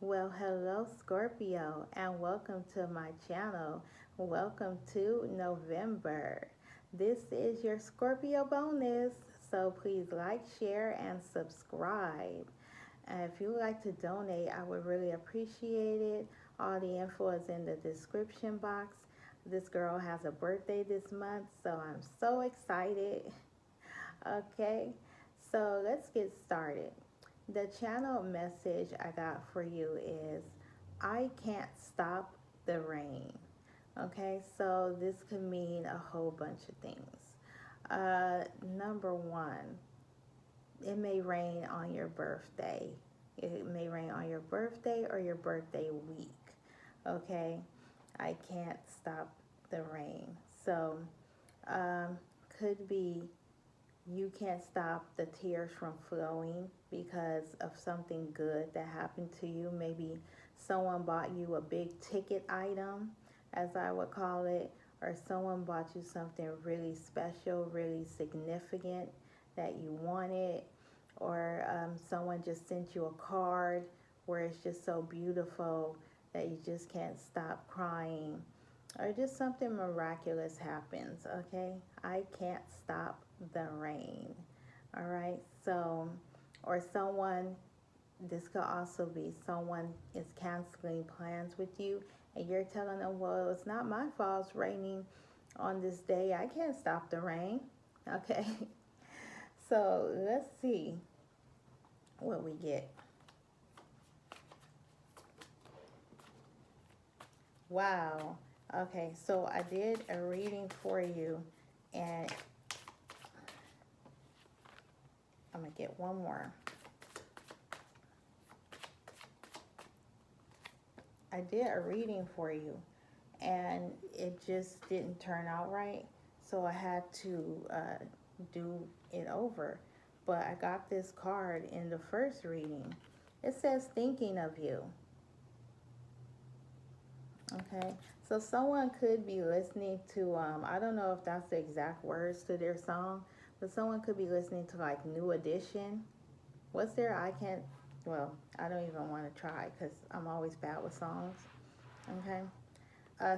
Well, hello, Scorpio, and welcome to my channel. Welcome to November. This is your Scorpio bonus, so please like, share, and subscribe. And if you would like to donate, I would really appreciate it. All the info is in the description box. This girl has a birthday this month, so I'm so excited. Okay, so let's get started. The channel message I got for you is I can't stop the rain. Okay, so this could mean a whole bunch of things. Number one, it may rain on your birthday. It may rain on your birthday or your birthday week. Okay, I can't stop the rain. So, um, could be you can't stop the tears from flowing because of something good that happened to you. Maybe someone bought you a big ticket item, as I would call it, or someone bought you something really special, really significant that you wanted, or someone just sent you a card where it's just so beautiful that you just can't stop crying, or just something miraculous happens. Okay, I can't stop the rain. All right, so, or someone, this could also be someone is canceling plans with you, and you're telling them, well, it's not my fault it's raining on this day. I can't stop the rain. Okay, so let's see what we get. Wow. Okay, so I did a reading for you, and I'm going to get one more. I did a reading for you, and it just didn't turn out right, so I had to do it over. But I got this card in the first reading. It says thinking of you. Okay, so someone could be listening to, I don't know if that's the exact words to their song, but someone could be listening to like New Edition. What's there? I can't, well, I don't even want to try because I'm always bad with songs. Okay.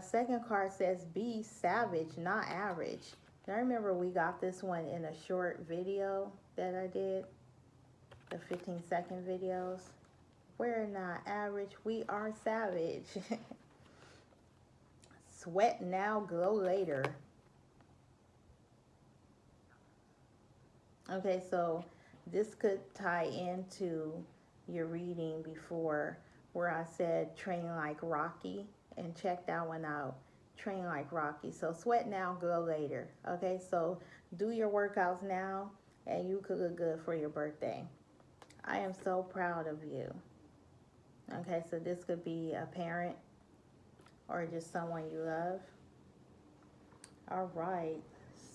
Second card says be savage, not average. Now remember we got this one in a short video that I did, the 15-second videos. We're not average, we are savage. Sweat now, glow later. Okay, so this could tie into your reading before where I said train like Rocky, and check that one out. Train like Rocky. So sweat now, glow later. Okay, so do your workouts now and you could look good for your birthday. I am so proud of you. Okay, so this could be a parent or just someone you love. All right,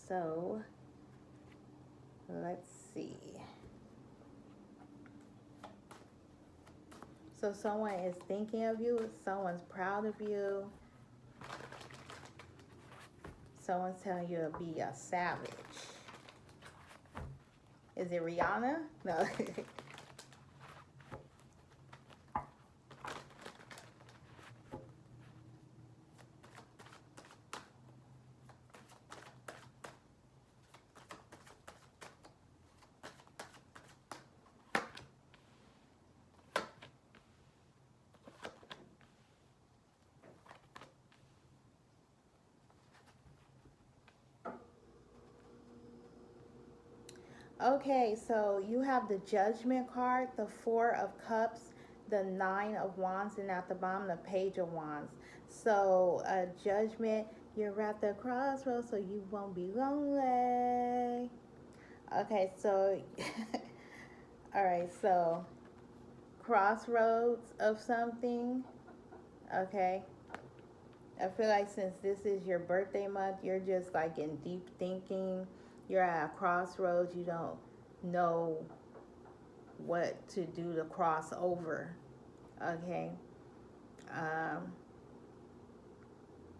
so let's see. So someone is thinking of you, someone's proud of you, someone's telling you to be a savage. Is it Rihanna? No. Okay, so you have the Judgment card, the Four of Cups, the Nine of Wands, and at the bottom, the Page of Wands. So, Judgment, you're at the crossroads, so you won't be lonely. Okay, so, all right, so, crossroads of something, okay? I feel like since this is your birthday month, you're just like in deep thinking. You're at a crossroads. You don't know what to do to cross over. Okay. Um,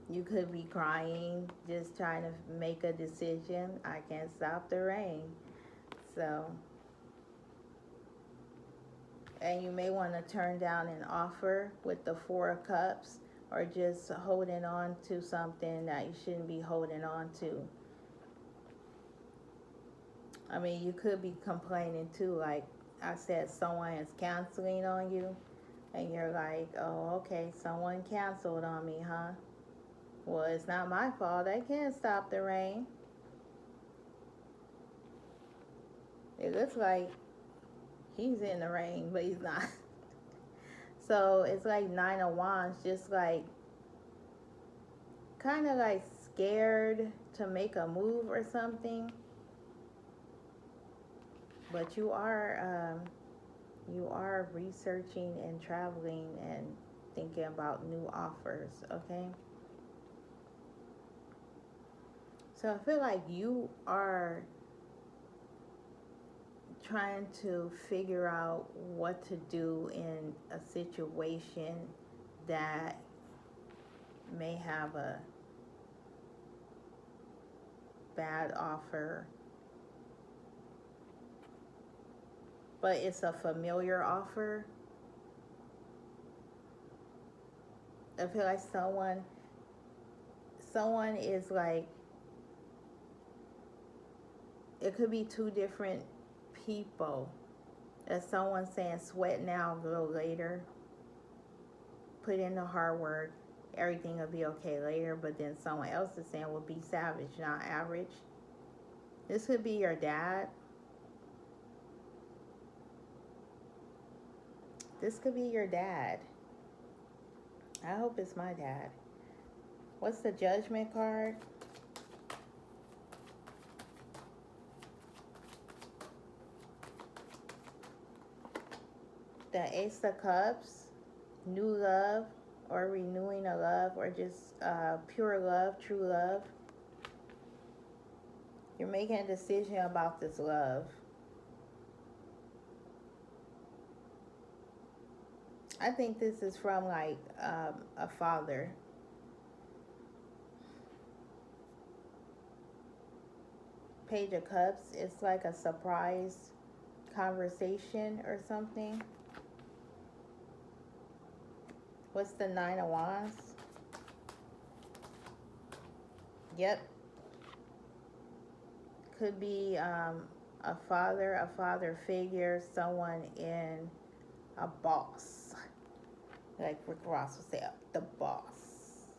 you could be crying, just trying to make a decision. I can't stop the rain. So, And you may want to turn down an offer with the Four of Cups, or just holding on to something that you shouldn't be holding on to. I mean, you could be complaining too, like I said, someone is canceling on you, and you're like, oh, okay, someone canceled on me, huh? Well, it's not my fault. I can't stop the rain. It looks like he's in the rain, but he's not. So it's like Nine of Wands, just like kind of like scared to make a move or something. But you are researching and traveling and thinking about new offers, okay? So I feel like you are trying to figure out what to do in a situation that may have a bad offer, but it's a familiar offer. I feel like someone is like, it could be two different people. As someone saying, sweat now, glow later. Put in the hard work, everything will be okay later. But then someone else is saying, well, be savage, not average. This could be your dad. This could be your dad. I hope it's my dad. What's the Judgment card? The Ace of Cups, new love, or renewing a love, or just pure love, true love. You're making a decision about this love. I think this is from like a father. Page of Cups, it's like a surprise conversation or something. What's the Nine of Wands? Yep. Could be a father figure, someone in a boss. Like Rick Ross would say, the boss.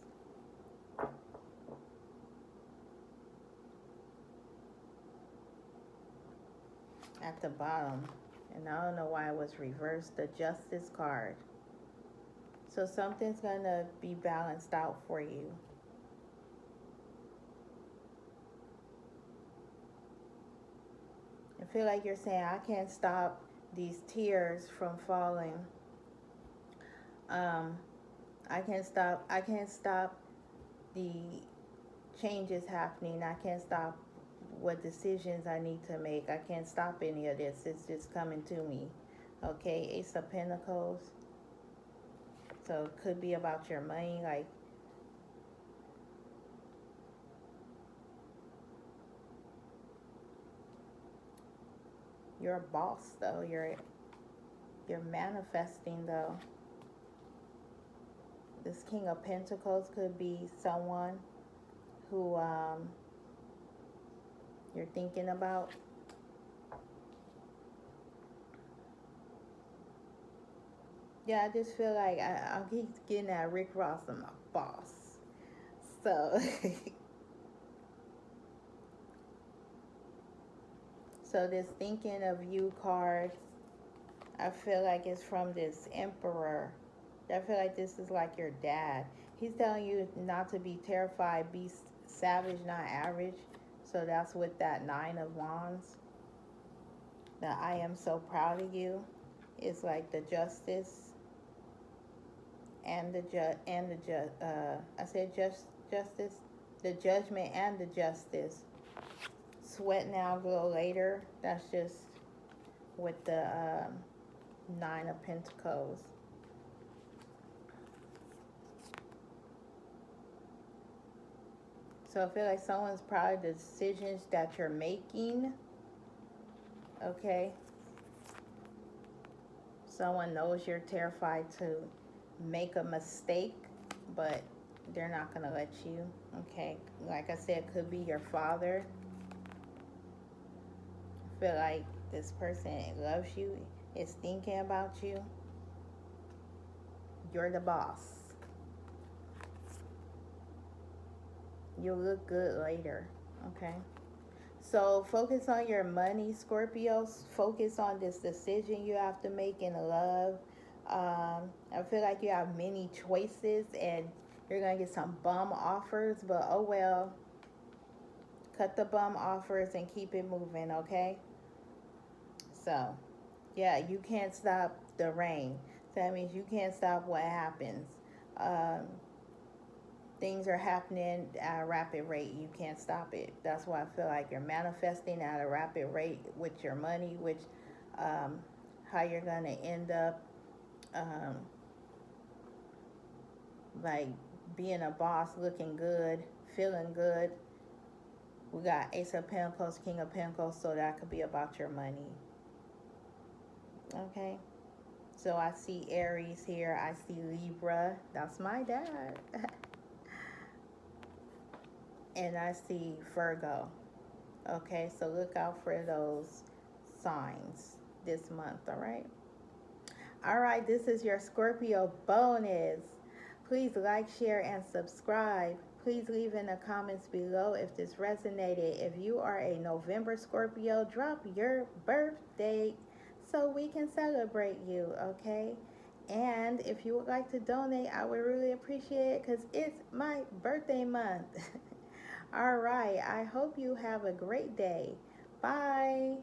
At the bottom, and I don't know why it was reversed, the Justice card. So something's going to be balanced out for you. I feel like you're saying, I can't stop these tears from falling. I can't stop the changes happening. I can't stop what decisions I need to make. I can't stop any of this. It's just coming to me. Okay, Ace of Pentacles. So it could be about your money, like you're a boss though. You're manifesting though. This King of Pentacles could be someone who you're thinking about. Yeah, I just feel like I keep getting that Rick Ross, I'm a boss. So, so this thinking of you card, I feel like it's from this Emperor. I feel like this is like your dad. He's telling you not to be terrified, be savage, not average. So that's with that Nine of Wands. That I am so proud of you. It's like the Justice. And the justice, the Judgment and the Justice. Sweat now, glow later. That's just with the Nine of Pentacles. So I feel like someone's proud of the decisions that you're making. Okay. Someone knows you're terrified to make a mistake, but they're not going to let you. Okay, like I said, could be your father. I feel like this person loves you, is thinking about you. You're the boss. You'll look good later. Okay. So focus on your money, Scorpios. Focus on this decision you have to make in love. I feel like you have many choices and you're going to get some bum offers, but oh well. Cut the bum offers and keep it moving, okay? So, yeah, you can't stop the rain. So that means you can't stop what happens. Um, Things are happening at a rapid rate. You can't stop it. That's why I feel like you're manifesting at a rapid rate with your money, which how you're going to end up um, like being a boss, looking good, feeling good. We got Ace of Pentacles, King of Pentacles, so that could be about your money. Okay. So I see Aries here. I see Libra. That's my dad. And I see Virgo. Okay, so look out for those signs this month, all right? All right, this is your Scorpio bonus. Please like, share, and subscribe. Please leave in the comments below if this resonated. If you are a November Scorpio, drop your birthday so we can celebrate you, okay? And if you would like to donate, I would really appreciate it because it's my birthday month. All right, I hope you have a great day. Bye.